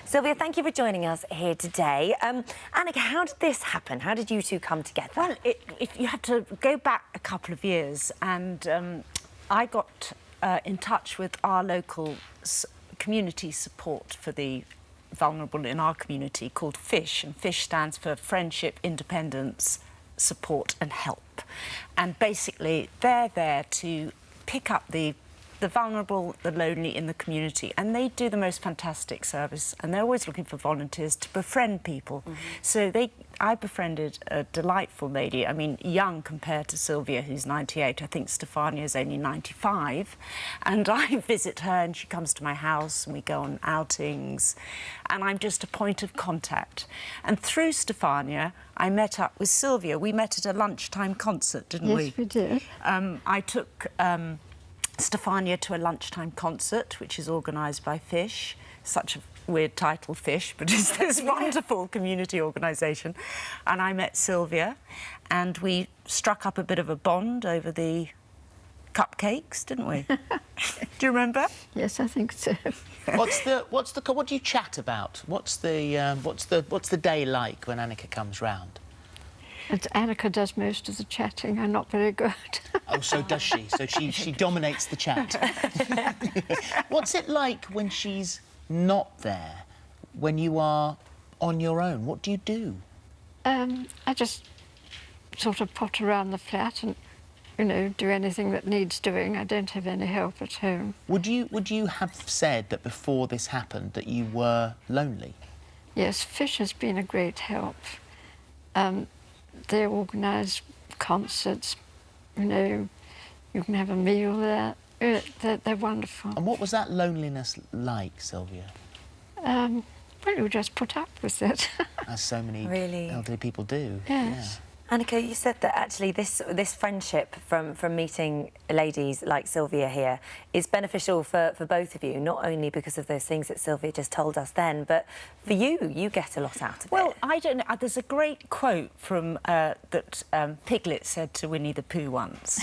Sylvia, thank you for joining us here today. Anneka, how did this happen? How did you two come together? Well, if you have to go back a couple of years, and I got in touch with our local community support for the vulnerable in our community called FISH, and FISH stands for Friendship, Independence, Support and Help. And basically, they're there to pick up the vulnerable, the lonely in the community, and they do the most fantastic service, and they're always looking for volunteers to befriend people. So I befriended a delightful lady, I mean, young compared to Sylvia, who's 98. I think Stefania's only 95. And I visit her, and she comes to my house, and we go on outings, and I'm just a point of contact. And through Stefania, I met up with Sylvia. We met at a lunchtime concert, didn't we? Yes, we did. I took Stefania to a lunchtime concert, which is organised by FISH. Such a weird title, FISH, but it's this wonderful community organisation. And I met Sylvia, and we struck up a bit of a bond over the cupcakes, didn't we? Do you remember? Yes, I think so. What do you chat about? What's the day like when Anneka comes round? And Anneka does most of the chatting. I'm not very good. Oh, so does she? So she dominates the chat. What's it like when she's not there? When you are on your own? What do you do? I just sort of potter around the flat and, you know, do anything that needs doing. I don't have any help at home. Would you have said that before this happened that you were lonely? Yes, FISH has been a great help. They organise concerts, you know, you can have a meal there. They're wonderful. And what was that loneliness like, Sylvia? Well, you just put up with it. As so many Really? elderly people do. Yes. Anneka, you said that actually this friendship from meeting ladies like Sylvia here is beneficial for both of you, not only because of those things that Sylvia just told us then, but for you get a lot out of it. Well, I don't know. There's a great quote from that Piglet said to Winnie the Pooh once.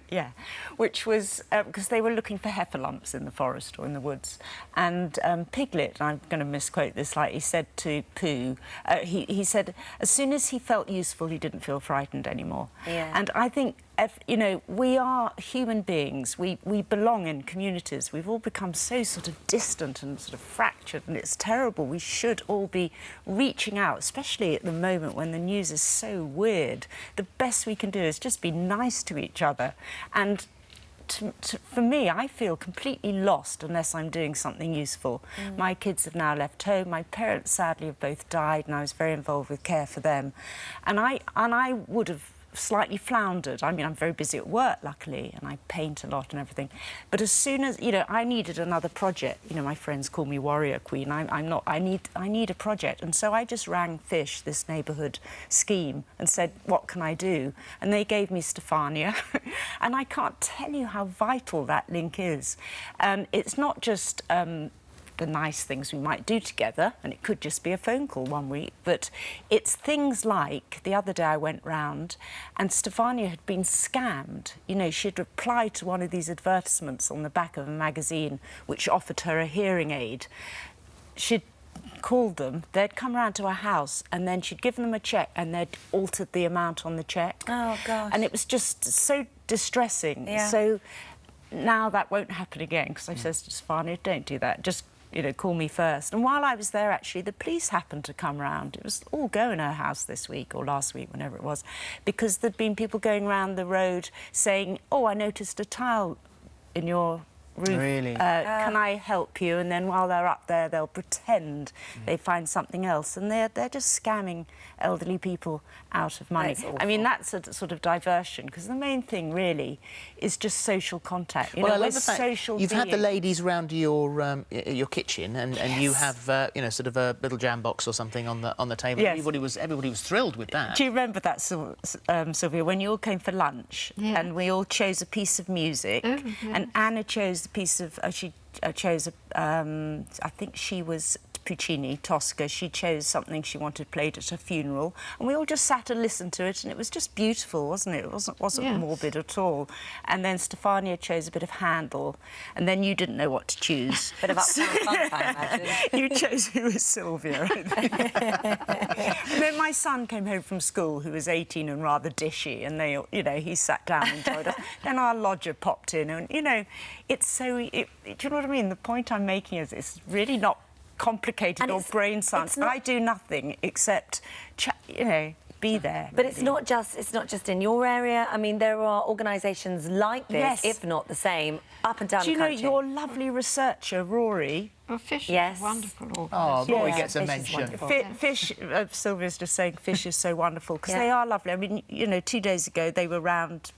Yeah, which was because they were looking for heffalumps in the forest or in the woods, and Piglet, and I'm going to misquote this slightly, said to Pooh, he said, as soon as he felt useful, he didn't feel frightened anymore. Yeah. And I think, you know, we are human beings. We belong in communities. We've all become so sort of distant and sort of fractured, and it's terrible. We should all be reaching out, especially at the moment when the news is so weird. The best we can do is just be nice to each other. And for me, I feel completely lost unless I'm doing something useful. My kids have now left home. My parents, sadly, have both died, and I was very involved with care for them. And I would have slightly floundered. I mean, I'm very busy at work, luckily, and I paint a lot and everything. But as soon as, you know, I needed another project. You know, my friends call me Warrior Queen. I'm not. I need a project, and so I just rang FISH, this neighbourhood scheme, and said, what can I do? And they gave me Stefania, and I can't tell you how vital that link is. It's not just the nice things we might do together, and it could just be a phone call one week, but it's things like, the other day I went round and Stefania had been scammed. You know, she'd replied to one of these advertisements on the back of a magazine which offered her a hearing aid. She'd called them, they'd come round to her house, and then she'd given them a cheque and they'd altered the amount on the cheque. Oh, gosh. And it was just so distressing. Yeah. So now that won't happen again, because I said to Stefania, don't do that, just, you know, call me first. And while I was there, actually, the police happened to come round. It was all go in her house this week, or last week, whenever it was, because there'd been people going round the road saying, oh, I noticed a tile in your roof. Really? Can I help you? And then while they're up there, they'll pretend they find something else. And they're just scamming elderly people out of money. I mean, that's a sort of diversion, because the main thing, really, is just social contact. You know, I love we're the fact social you've had the beings. ladies round your kitchen, and you have you know, sort of a little jam box or something on the table. Yes. Everybody was thrilled with that. Do you remember that, Sylvia, when you all came for lunch, Yeah. and we all chose a piece of music, Oh, yes. and Anna chose a piece of, she chose, I think she was Puccini, Tosca. She chose something she wanted played at her funeral, and we all just sat and listened to it, and it was just beautiful, wasn't it? It wasn't Yes. morbid at all. And then Stefania chose a bit of Handel, and then you didn't know what to choose. Bit of uptown funk, I imagine. You chose who was Sylvia, I think. And then my son came home from school, who was 18 and rather dishy, and they, you know, he sat down and enjoyed us. Then our lodger popped in, and, you know, it's so... do you know what I mean? The point I'm making is it's really not complicated And or it's- brain science. it's not- I do nothing except, you know, be there. But it's not just in your area. I mean, there are organisations like this, Yes. if not the same, up and down Do you the know country. your lovely researcher, Rory? Well, fish Yes. is a wonderful Oh, organisation. Rory Yeah, gets a fish is mention. wonderful. Fish, Sylvia's just saying fish is so wonderful because Yeah. they are lovely. I mean, you know, 2 days ago they were round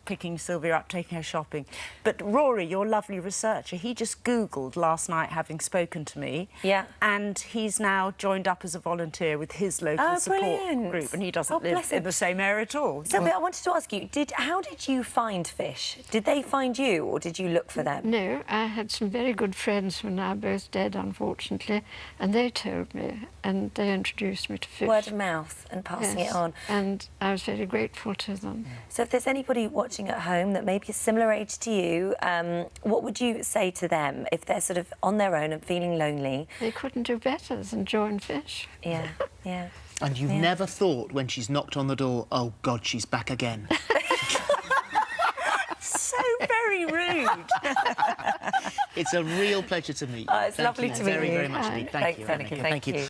picking Sylvia up, taking her shopping. But Rory, your lovely researcher, he just Googled last night, having spoken to me. Yeah. And he's now joined up as a volunteer with his local Oh, support brilliant. group, and he doesn't Oh, live bless in him. the same area at all. Sylvia, I wanted to ask you, how did you find fish? Did they find you, or did you look for them? No, I had some very good friends who are now both dead, unfortunately, and they told me, and they introduced me to fish. Word of mouth and passing Yes, it on. and I was very grateful to them. So if there's anybody watching at home that maybe is similar age to you, what would you say to them if they're sort of on their own and feeling lonely? They couldn't do better than join fish. Yeah, yeah. And you've never thought when she's knocked on the door, oh, God, she's back again. So very rude. It's a real pleasure to meet you. Oh, it's Thank lovely you to meet very, you. very much indeed. Thank Thanks, you, Anneka. Anneka. Thank you.